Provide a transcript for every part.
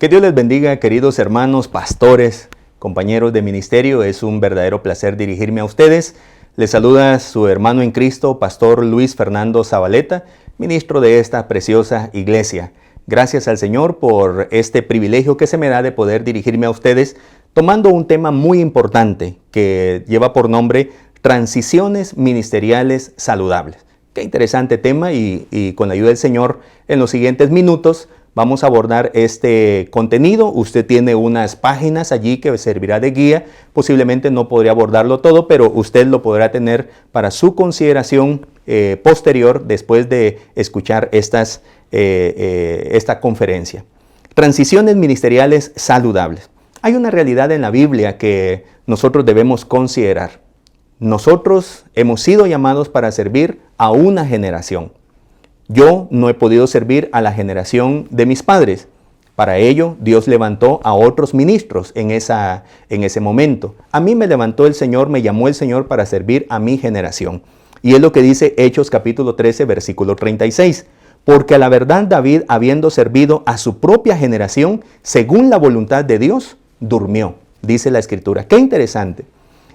Que Dios les bendiga, queridos hermanos, pastores, compañeros de ministerio. Es un verdadero placer dirigirme a ustedes. Les saluda su hermano en Cristo, Pastor Luis Fernando Zabaleta, ministro de esta preciosa iglesia. Gracias al Señor por este privilegio que se me da de poder dirigirme a ustedes, tomando un tema muy importante que lleva por nombre Transiciones Ministeriales Saludables. Qué interesante tema y con la ayuda del Señor en los siguientes minutos vamos a abordar este contenido. Usted tiene unas páginas allí que servirá de guía. Posiblemente no podría abordarlo todo, pero usted lo podrá tener para su consideración posterior después de escuchar esta conferencia. Transiciones ministeriales saludables. Hay una realidad en la Biblia que nosotros debemos considerar. Nosotros hemos sido llamados para servir a una generación. Yo no he podido servir a la generación de mis padres. Para ello, Dios levantó a otros ministros en ese momento. A mí me levantó el Señor, me llamó el Señor para servir a mi generación. Y es lo que dice Hechos capítulo 13, versículo 36. Porque a la verdad David, habiendo servido a su propia generación, según la voluntad de Dios, durmió, dice la Escritura. Qué interesante.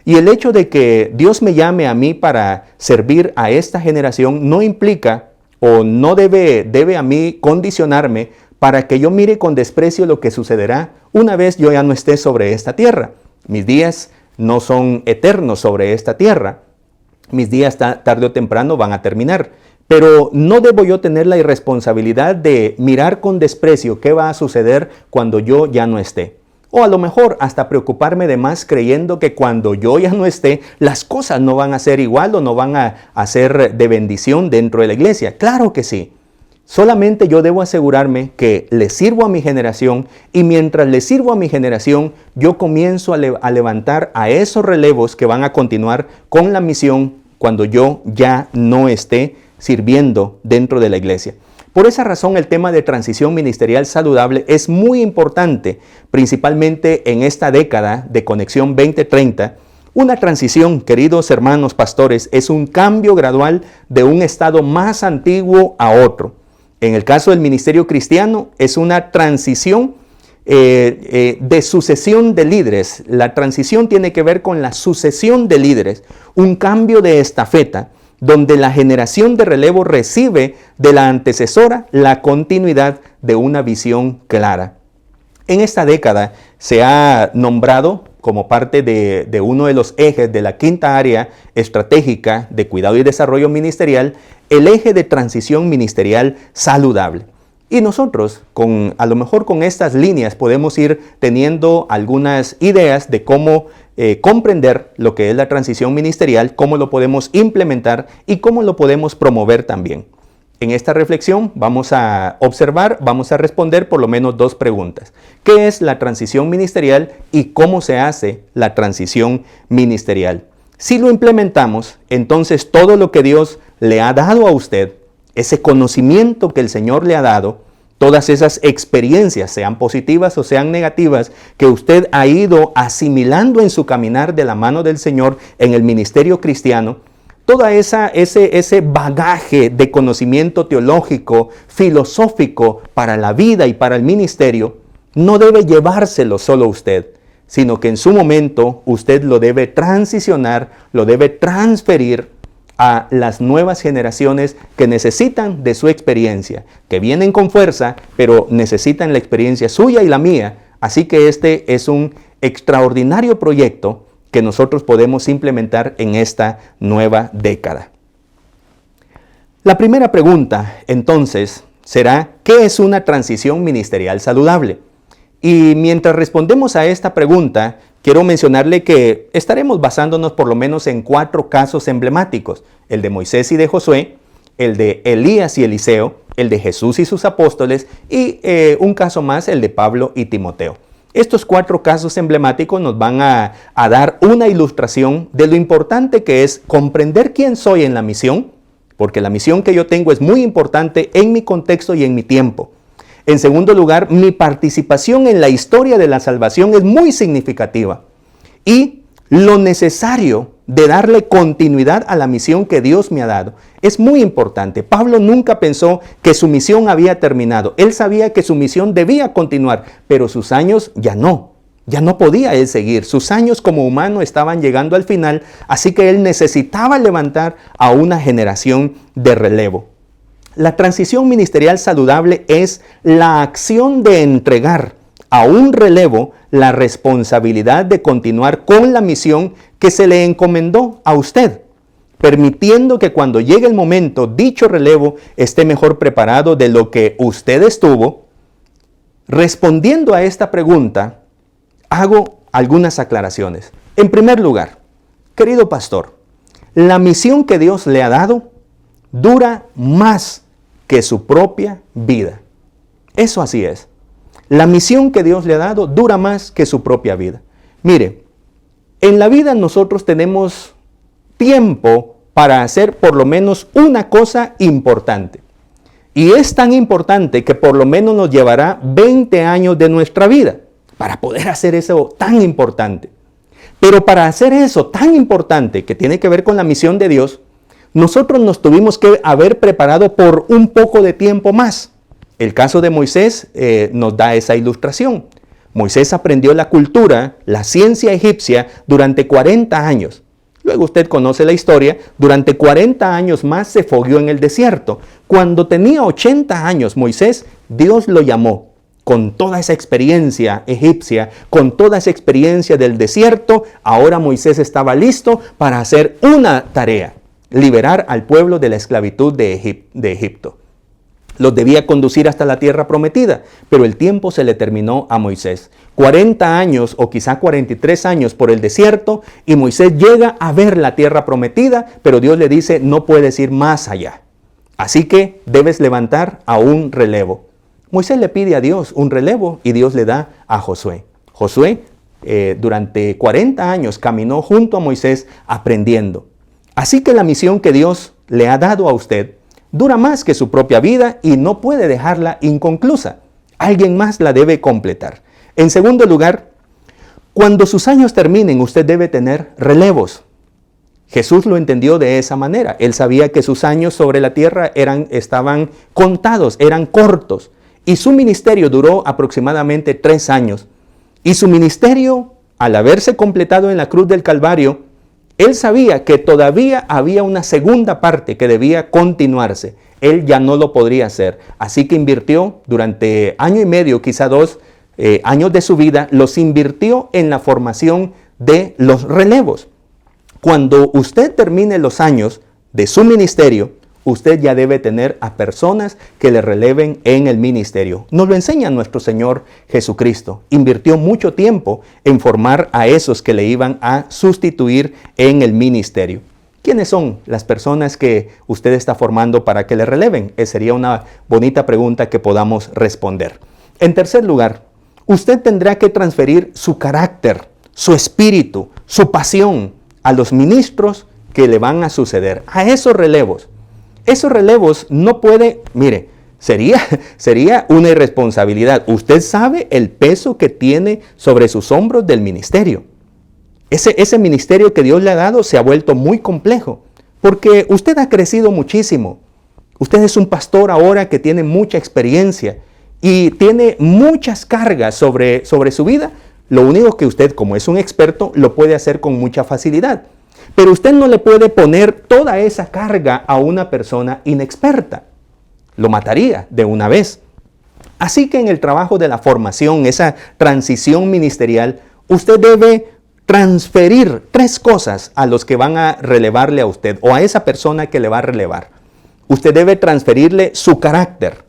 Y el hecho de que Dios me llame a mí para servir a esta generación no implica o no debe a mí condicionarme para que yo mire con desprecio lo que sucederá una vez yo ya no esté sobre esta tierra. Mis días no son eternos sobre esta tierra. Mis días tarde o temprano van a terminar. Pero no debo yo tener la irresponsabilidad de mirar con desprecio qué va a suceder cuando yo ya no esté. O a lo mejor hasta preocuparme de más creyendo que cuando yo ya no esté, las cosas no van a ser igual o no van a ser de bendición dentro de la iglesia. Claro que sí. Solamente yo debo asegurarme que le sirvo a mi generación y mientras le sirvo a mi generación, yo comienzo a levantar a esos relevos que van a continuar con la misión cuando yo ya no esté sirviendo dentro de la iglesia. Por esa razón, el tema de transición ministerial saludable es muy importante, principalmente en esta década de Conexión 2030. Una transición, queridos hermanos pastores, es un cambio gradual de un estado más antiguo a otro. En el caso del ministerio cristiano, es una transición de sucesión de líderes. La transición tiene que ver con la sucesión de líderes, un cambio de estafeta, donde la generación de relevo recibe de la antecesora la continuidad de una visión clara. En esta década se ha nombrado como parte de uno de los ejes de la quinta área estratégica de cuidado y desarrollo ministerial, el eje de transición ministerial saludable. Y nosotros, a lo mejor con estas líneas, podemos ir teniendo algunas ideas de cómo comprender lo que es la transición ministerial, cómo lo podemos implementar y cómo lo podemos promover también. En esta reflexión vamos a observar, vamos a responder por lo menos dos preguntas. ¿Qué es la transición ministerial y cómo se hace la transición ministerial? Si lo implementamos, entonces todo lo que Dios le ha dado a usted, ese conocimiento que el Señor le ha dado, todas esas experiencias, sean positivas o sean negativas, que usted ha ido asimilando en su caminar de la mano del Señor en el ministerio cristiano, todo ese bagaje de conocimiento teológico, filosófico para la vida y para el ministerio, no debe llevárselo solo usted, sino que en su momento usted lo debe transicionar, lo debe transferir a las nuevas generaciones que necesitan de su experiencia, que vienen con fuerza, pero necesitan la experiencia suya y la mía. Así que este es un extraordinario proyecto que nosotros podemos implementar en esta nueva década. La primera pregunta, entonces, será, ¿qué es una transición ministerial saludable? Y mientras respondemos a esta pregunta, quiero mencionarle que estaremos basándonos por lo menos en 4 casos emblemáticos: el de Moisés y de Josué, el de Elías y Eliseo, el de Jesús y sus apóstoles y un caso más, el de Pablo y Timoteo. Estos 4 casos emblemáticos nos van a dar una ilustración de lo importante que es comprender quién soy en la misión, porque la misión que yo tengo es muy importante en mi contexto y en mi tiempo. En segundo lugar, mi participación en la historia de la salvación es muy significativa. Y lo necesario de darle continuidad a la misión que Dios me ha dado es muy importante. Pablo nunca pensó que su misión había terminado. Él sabía que su misión debía continuar, pero sus años ya no. Ya no podía él seguir. Sus años como humano estaban llegando al final, así que él necesitaba levantar a una generación de relevo. La transición ministerial saludable es la acción de entregar a un relevo la responsabilidad de continuar con la misión que se le encomendó a usted, permitiendo que cuando llegue el momento, dicho relevo esté mejor preparado de lo que usted estuvo. Respondiendo a esta pregunta, hago algunas aclaraciones. En primer lugar, querido pastor, la misión que Dios le ha dado dura más que su propia vida. Eso así es. La misión que Dios le ha dado dura más que su propia vida. Mire, en la vida nosotros tenemos tiempo para hacer por lo menos una cosa importante. Y es tan importante que por lo menos nos llevará 20 años de nuestra vida para poder hacer eso tan importante. Pero para hacer eso tan importante que tiene que ver con la misión de Dios, nosotros nos tuvimos que haber preparado por un poco de tiempo más. El caso de Moisés nos da esa ilustración. Moisés aprendió la cultura, la ciencia egipcia durante 40 años. Luego usted conoce la historia, durante 40 años más se fogueó en el desierto. Cuando tenía 80 años Moisés, Dios lo llamó. Con toda esa experiencia egipcia, con toda esa experiencia del desierto, ahora Moisés estaba listo para hacer una tarea: liberar al pueblo de la esclavitud de Egipto. Los debía conducir hasta la tierra prometida, pero el tiempo se le terminó a Moisés. 40 años o quizá 43 años por el desierto y Moisés llega a ver la tierra prometida, pero Dios le dice: no puedes ir más allá. Así que debes levantar a un relevo. Moisés le pide a Dios un relevo y Dios le da a Josué. Josué durante 40 años caminó junto a Moisés aprendiendo. Así que la misión que Dios le ha dado a usted dura más que su propia vida y no puede dejarla inconclusa. Alguien más la debe completar. En segundo lugar, cuando sus años terminen, usted debe tener relevos. Jesús lo entendió de esa manera. Él sabía que sus años sobre la tierra estaban contados, eran cortos. Y su ministerio duró aproximadamente 3 años. Y su ministerio, al haberse completado en la cruz del Calvario, él sabía que todavía había una segunda parte que debía continuarse. Él ya no lo podría hacer. Así que invirtió durante 1 año y medio, quizá 2 años de su vida, los invirtió en la formación de los relevos. Cuando usted termine los años de su ministerio, usted ya debe tener a personas que le releven en el ministerio. Nos lo enseña nuestro Señor Jesucristo. Invirtió mucho tiempo en formar a esos que le iban a sustituir en el ministerio. ¿Quiénes son las personas que usted está formando para que le releven? Sería una bonita pregunta que podamos responder. En tercer lugar, usted tendrá que transferir su carácter, su espíritu, su pasión a los ministros que le van a suceder, a esos relevos. Esos relevos no puede, mire, sería una irresponsabilidad. Usted sabe el peso que tiene sobre sus hombros del ministerio. Ese ministerio que Dios le ha dado se ha vuelto muy complejo, porque usted ha crecido muchísimo. Usted es un pastor ahora que tiene mucha experiencia y tiene muchas cargas sobre su vida. Lo único que usted, como es un experto, lo puede hacer con mucha facilidad. Pero usted no le puede poner toda esa carga a una persona inexperta. Lo mataría de una vez. Así que en el trabajo de la formación, esa transición ministerial, usted debe transferir 3 cosas a los que van a relevarle a usted o a esa persona que le va a relevar. Usted debe transferirle su carácter.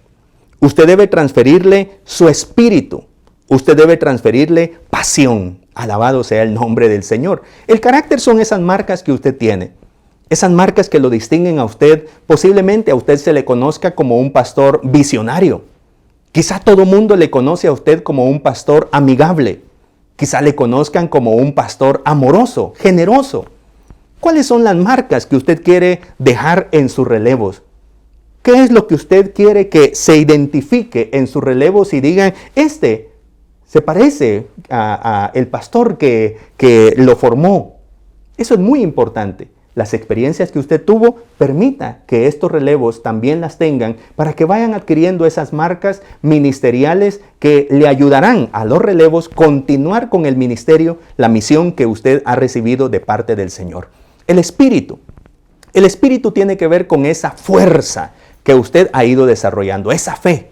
Usted debe transferirle su espíritu. Usted debe transferirle pasión. Alabado sea el nombre del Señor. El carácter son esas marcas que usted tiene. Esas marcas que lo distinguen a usted. Posiblemente a usted se le conozca como un pastor visionario. Quizá todo mundo le conoce a usted como un pastor amigable. Quizá le conozcan como un pastor amoroso, generoso. ¿Cuáles son las marcas que usted quiere dejar en sus relevos? ¿Qué es lo que usted quiere que se identifique en sus relevos y digan: este se parece a el pastor que lo formó? Eso es muy importante. Las experiencias que usted tuvo, permita que estos relevos también las tengan para que vayan adquiriendo esas marcas ministeriales que le ayudarán a los relevos continuar con el ministerio, la misión que usted ha recibido de parte del Señor. El Espíritu tiene que ver con esa fuerza que usted ha ido desarrollando, esa fe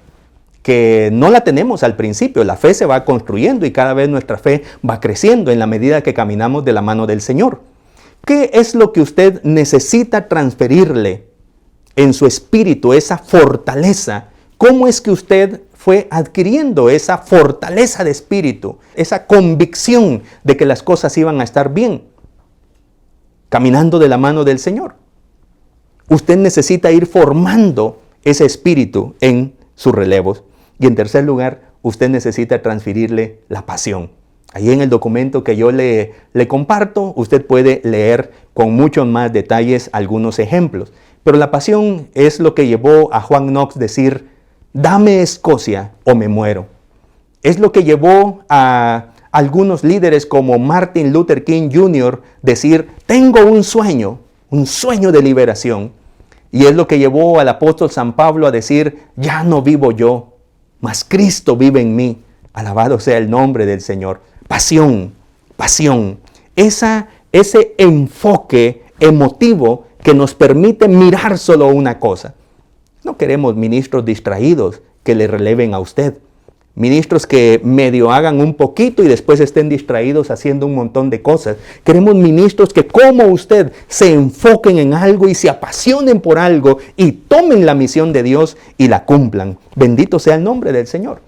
que no la tenemos al principio. La fe se va construyendo y cada vez nuestra fe va creciendo en la medida que caminamos de la mano del Señor. ¿Qué es lo que usted necesita transferirle en su espíritu, esa fortaleza? ¿Cómo es que usted fue adquiriendo esa fortaleza de espíritu, esa convicción de que las cosas iban a estar bien? Caminando de la mano del Señor. Usted necesita ir formando ese espíritu en sus relevos. Y en tercer lugar, usted necesita transferirle la pasión. Ahí en el documento que yo le comparto, usted puede leer con muchos más detalles algunos ejemplos. Pero la pasión es lo que llevó a Juan Knox decir, dame Escocia o me muero. Es lo que llevó a algunos líderes como Martin Luther King Jr. decir, tengo un sueño de liberación. Y es lo que llevó al apóstol San Pablo a decir, ya no vivo yo, mas Cristo vive en mí. Alabado sea el nombre del Señor. Pasión. Ese enfoque emotivo que nos permite mirar solo una cosa. No queremos ministros distraídos que le releven a usted. Ministros que medio hagan un poquito y después estén distraídos haciendo un montón de cosas. Queremos ministros que como usted se enfoquen en algo y se apasionen por algo y tomen la misión de Dios y la cumplan. Bendito sea el nombre del Señor.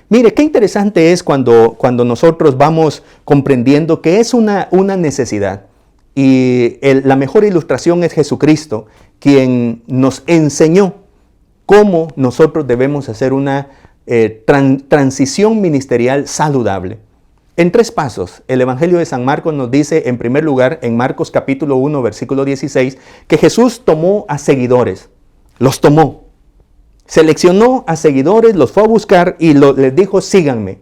Mire, qué interesante es cuando nosotros vamos comprendiendo que es una necesidad. Y la mejor ilustración es Jesucristo, quien nos enseñó cómo nosotros debemos hacer una transición ministerial saludable. En 3 pasos, el Evangelio de San Marcos nos dice, en primer lugar, en Marcos capítulo 1, versículo 16, que Jesús tomó a seguidores, los tomó. Seleccionó a seguidores, los fue a buscar y les dijo, síganme.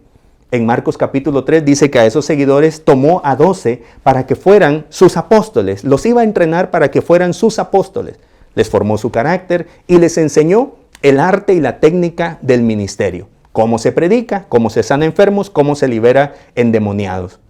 En Marcos capítulo 3 dice que a esos seguidores tomó a 12 para que fueran sus apóstoles. Los iba a entrenar para que fueran sus apóstoles. Les formó su carácter y les enseñó el arte y la técnica del ministerio. Cómo se predica, cómo se sana enfermos, cómo se libera endemoniados.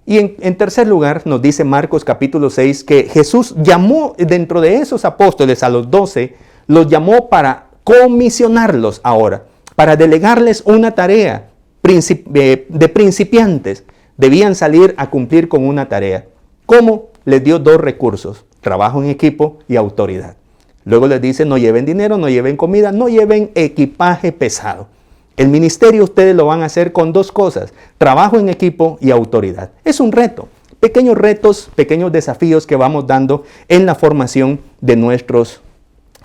Y en tercer lugar nos dice Marcos capítulo 6 que Jesús llamó dentro de esos apóstoles a los 12, los llamó para comisionarlos ahora, para delegarles una tarea de principiantes. Debían salir a cumplir con una tarea. ¿Cómo? Les dio 2 recursos, trabajo en equipo y autoridad. Luego les dice, no lleven dinero, no lleven comida, no lleven equipaje pesado. El ministerio ustedes lo van a hacer con 2 cosas, trabajo en equipo y autoridad. Es un reto, pequeños retos, pequeños desafíos que vamos dando en la formación de nuestros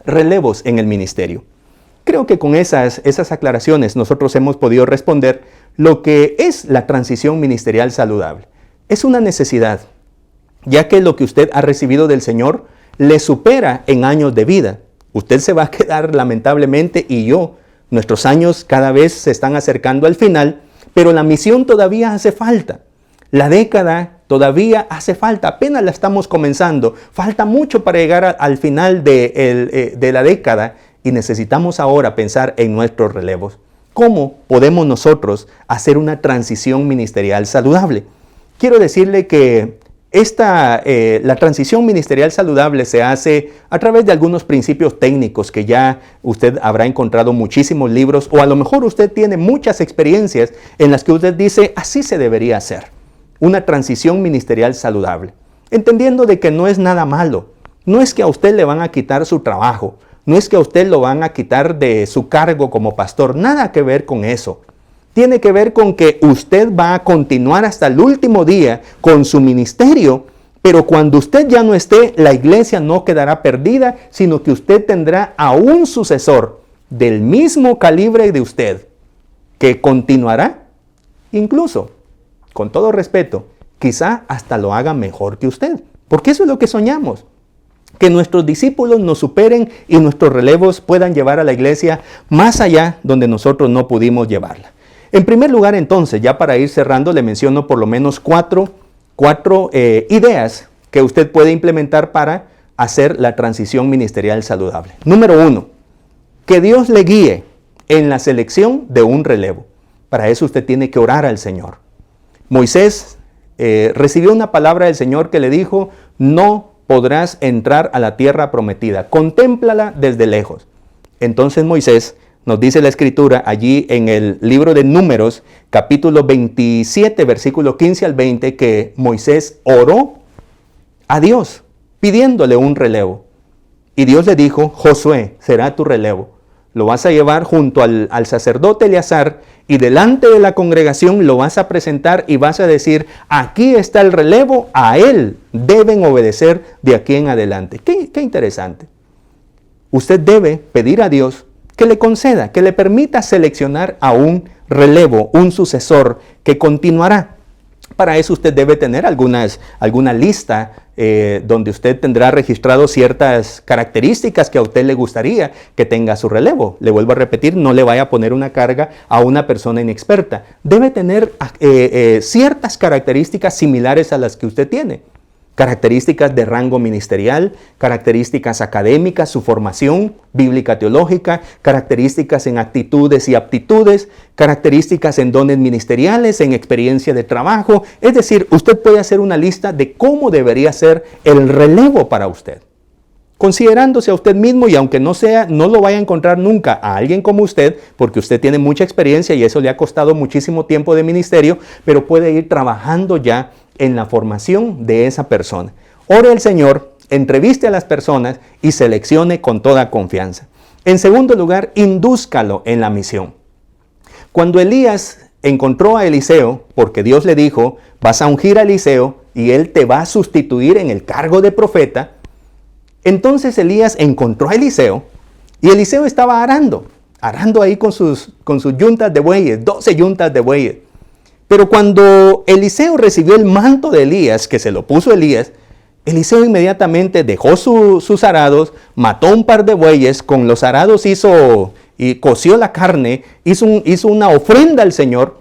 relevos en el ministerio. Creo que con esas aclaraciones nosotros hemos podido responder lo que es la transición ministerial saludable. Es una necesidad, ya que lo que usted ha recibido del Señor le supera en años de vida. Usted se va a quedar lamentablemente nuestros años cada vez se están acercando al final, pero la misión todavía hace falta. La década todavía hace falta, apenas la estamos comenzando. Falta mucho para llegar al final de la década y necesitamos ahora pensar en nuestros relevos. ¿Cómo podemos nosotros hacer una transición ministerial saludable? Quiero decirle que la transición ministerial saludable se hace a través de algunos principios técnicos que ya usted habrá encontrado muchísimos libros o a lo mejor usted tiene muchas experiencias en las que usted dice, así se debería hacer. Una transición ministerial saludable. Entendiendo de que no es nada malo. No es que a usted le van a quitar su trabajo. No es que a usted lo van a quitar de su cargo como pastor. Nada que ver con eso. Tiene que ver con que usted va a continuar hasta el último día con su ministerio, pero cuando usted ya no esté, la iglesia no quedará perdida, sino que usted tendrá a un sucesor del mismo calibre de usted, que continuará, incluso, con todo respeto, quizá hasta lo haga mejor que usted, porque eso es lo que soñamos. Que nuestros discípulos nos superen y nuestros relevos puedan llevar a la iglesia más allá donde nosotros no pudimos llevarla. En primer lugar, entonces, ya para ir cerrando, le menciono por lo menos 4 4 ideas que usted puede implementar para hacer la transición ministerial saludable. Número 1, que Dios le guíe en la selección de un relevo. Para eso usted tiene que orar al Señor. Moisés recibió una palabra del Señor que le dijo: no podrás entrar a la tierra prometida, contémplala desde lejos. Entonces Moisés, nos dice la Escritura allí en el libro de Números, capítulo 27, versículo 15 al 20, que Moisés oró a Dios pidiéndole un relevo. Y Dios le dijo: Josué será tu relevo. Lo vas a llevar junto al sacerdote Eleazar y delante de la congregación lo vas a presentar y vas a decir: aquí está el relevo, a él deben obedecer de aquí en adelante. Qué interesante. Usted debe pedir a Dios que le conceda, que le permita seleccionar a un relevo, un sucesor que continuará. Para eso usted debe tener alguna lista donde usted tendrá registrado ciertas características que a usted le gustaría que tenga su relevo. Le vuelvo a repetir, no le vaya a poner una carga a una persona inexperta. Debe tener ciertas características similares a las que usted tiene. Características de rango ministerial, características académicas, su formación bíblica teológica, características en actitudes y aptitudes, características en dones ministeriales, en experiencia de trabajo. Es decir, usted puede hacer una lista de cómo debería ser el relevo para usted. Considerándose a usted mismo, y aunque no lo vaya a encontrar nunca a alguien como usted, porque usted tiene mucha experiencia y eso le ha costado muchísimo tiempo de ministerio, pero puede ir trabajando ya en la formación de esa persona. Ore al Señor, entreviste a las personas y seleccione con toda confianza. En segundo lugar, indúzcalo en la misión. Cuando Elías encontró a Eliseo, porque Dios le dijo: vas a ungir a Eliseo y él te va a sustituir en el cargo de profeta, entonces Elías encontró a Eliseo y Eliseo estaba arando ahí con sus yuntas de bueyes, 12 yuntas de bueyes. Pero cuando Eliseo recibió el manto de Elías, que se lo puso Elías, Eliseo inmediatamente dejó sus arados, mató un par de bueyes, con los arados coció la carne, hizo una ofrenda al Señor,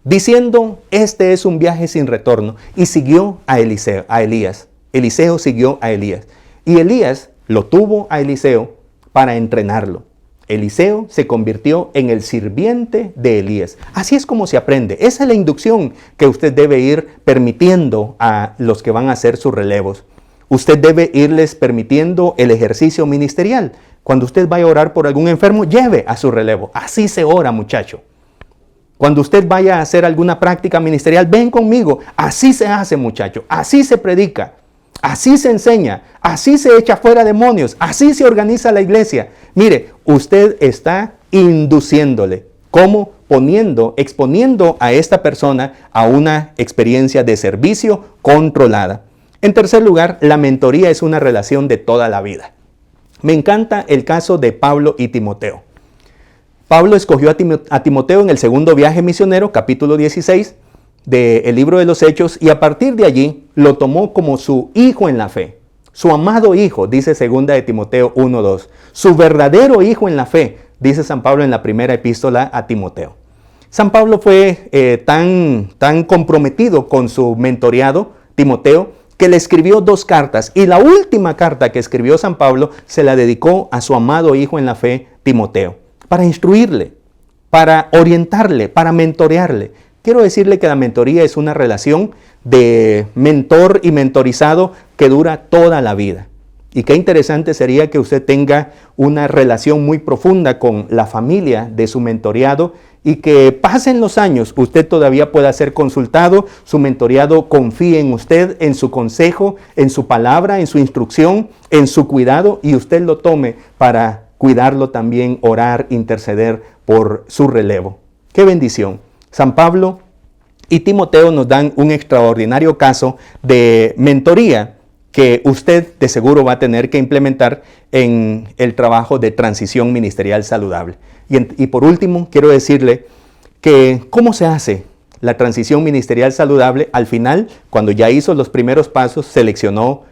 diciendo: este es un viaje sin retorno. Y siguió a Elías. Eliseo siguió a Elías. Y Elías lo tuvo a Eliseo para entrenarlo. Eliseo se convirtió en el sirviente de Elías. Así es como se aprende. Esa es la inducción que usted debe ir permitiendo a los que van a hacer sus relevos. Usted debe irles permitiendo el ejercicio ministerial. Cuando usted vaya a orar por algún enfermo, lleve a su relevo. Así se ora, muchacho. Cuando usted vaya a hacer alguna práctica ministerial, ven conmigo. Así se hace, muchacho. Así se predica. Así se enseña, así se echa fuera demonios, así se organiza la iglesia. Mire, usted está induciéndole, ¿cómo? Exponiendo a esta persona a una experiencia de servicio controlada. En tercer lugar, la mentoría es una relación de toda la vida. Me encanta el caso de Pablo y Timoteo. Pablo escogió a Timoteo en el segundo viaje misionero, capítulo 16, del libro de los Hechos, y a partir de allí lo tomó como su hijo en la fe, su amado hijo, dice 2 de Timoteo 1:2, su verdadero hijo en la fe, dice San Pablo en la primera epístola a Timoteo. San Pablo fue tan comprometido con su mentoreado, Timoteo, que le escribió 2 cartas, y la última carta que escribió San Pablo se la dedicó a su amado hijo en la fe, Timoteo, para instruirle, para orientarle, para mentorearle. Quiero decirle que la mentoría es una relación de mentor y mentorizado que dura toda la vida. Y qué interesante sería que usted tenga una relación muy profunda con la familia de su mentoreado y que pasen los años, usted todavía pueda ser consultado, su mentoreado confíe en usted, en su consejo, en su palabra, en su instrucción, en su cuidado, y usted lo tome para cuidarlo también, orar, interceder por su relevo. ¡Qué bendición! San Pablo y Timoteo nos dan un extraordinario caso de mentoría que usted de seguro va a tener que implementar en el trabajo de transición ministerial saludable. Y por último, quiero decirle que cómo se hace la transición ministerial saludable. Al final, cuando ya hizo los primeros pasos, seleccionó,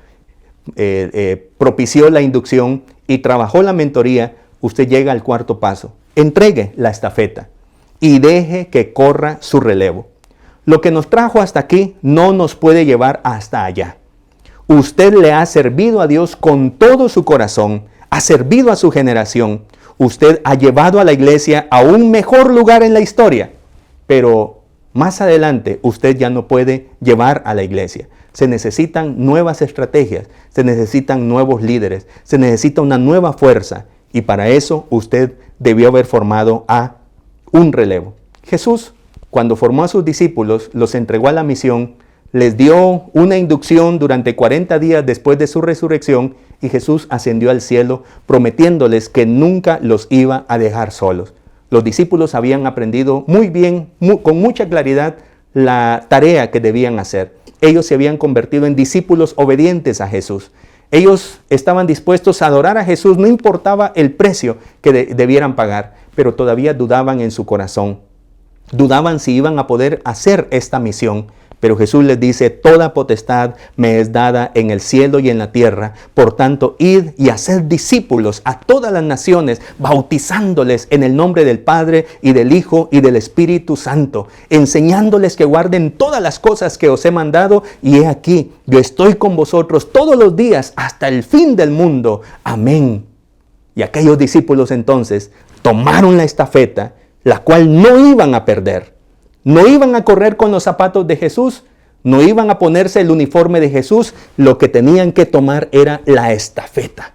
propició la inducción y trabajó la mentoría, usted llega al cuarto paso. Entregue la estafeta y deje que corra su relevo. Lo que nos trajo hasta aquí no nos puede llevar hasta allá. Usted le ha servido a Dios con todo su corazón, ha servido a su generación. Usted ha llevado a la iglesia a un mejor lugar en la historia, pero más adelante usted ya no puede llevar a la iglesia. Se necesitan nuevas estrategias, se necesitan nuevos líderes, se necesita una nueva fuerza y para eso usted debió haber formado a un relevo. Jesús, cuando formó a sus discípulos, los entregó a la misión, les dio una inducción durante 40 días después de su resurrección y Jesús ascendió al cielo prometiéndoles que nunca los iba a dejar solos. Los discípulos habían aprendido muy bien, con mucha claridad, la tarea que debían hacer. Ellos se habían convertido en discípulos obedientes a Jesús. Ellos estaban dispuestos a adorar a Jesús, no importaba el precio que debieran pagar, pero todavía dudaban en su corazón. Dudaban si iban a poder hacer esta misión. Pero Jesús les dice, toda potestad me es dada en el cielo y en la tierra. Por tanto, id y haced discípulos a todas las naciones, bautizándoles en el nombre del Padre y del Hijo y del Espíritu Santo, enseñándoles que guarden todas las cosas que os he mandado. Y he aquí, yo estoy con vosotros todos los días hasta el fin del mundo. Amén. Y aquellos discípulos entonces tomaron la estafeta, la cual no iban a perder. No iban a correr con los zapatos de Jesús, no iban a ponerse el uniforme de Jesús, lo que tenían que tomar era la estafeta.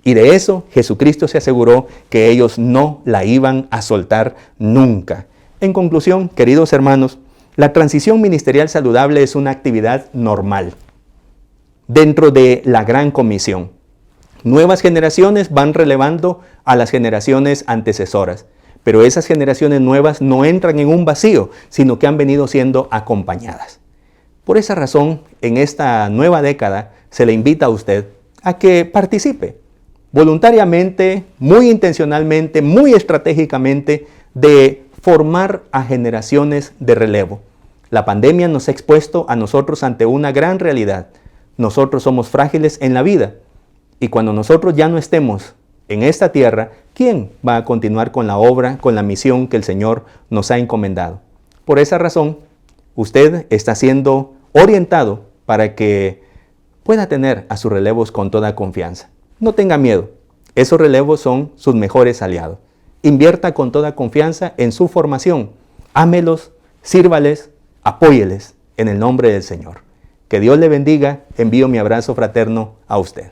Y de eso Jesucristo se aseguró que ellos no la iban a soltar nunca. En conclusión, queridos hermanos, la transición ministerial saludable es una actividad normal dentro de la gran comisión. Nuevas generaciones van relevando a las generaciones antecesoras. Pero esas generaciones nuevas no entran en un vacío, sino que han venido siendo acompañadas. Por esa razón, en esta nueva década, se le invita a usted a que participe voluntariamente, muy intencionalmente, muy estratégicamente, de formar a generaciones de relevo. La pandemia nos ha expuesto a nosotros ante una gran realidad. Nosotros somos frágiles en la vida. Y cuando nosotros ya no estemos en esta tierra, ¿quién va a continuar con la obra, con la misión que el Señor nos ha encomendado? Por esa razón, usted está siendo orientado para que pueda tener a sus relevos con toda confianza. No tenga miedo, esos relevos son sus mejores aliados. Invierta con toda confianza en su formación. Ámelos, sírvales, apóyeles en el nombre del Señor. Que Dios le bendiga. Envío mi abrazo fraterno a usted.